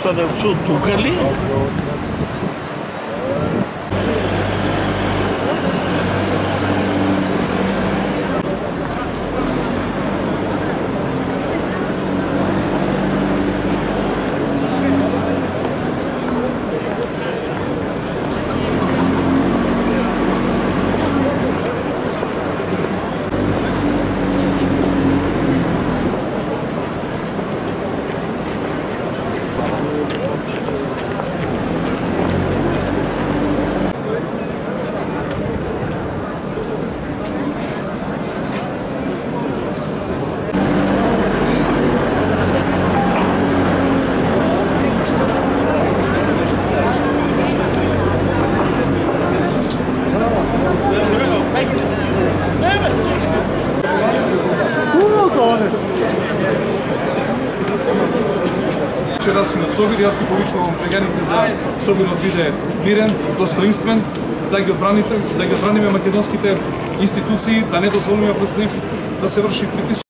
sada su tukali. Вчерашниот собир, јас ги повикувам граѓаните да собирот биде мирен, достоинствен, да ги одбраниме македонските институции, да не дозволиме против да се врши притисок.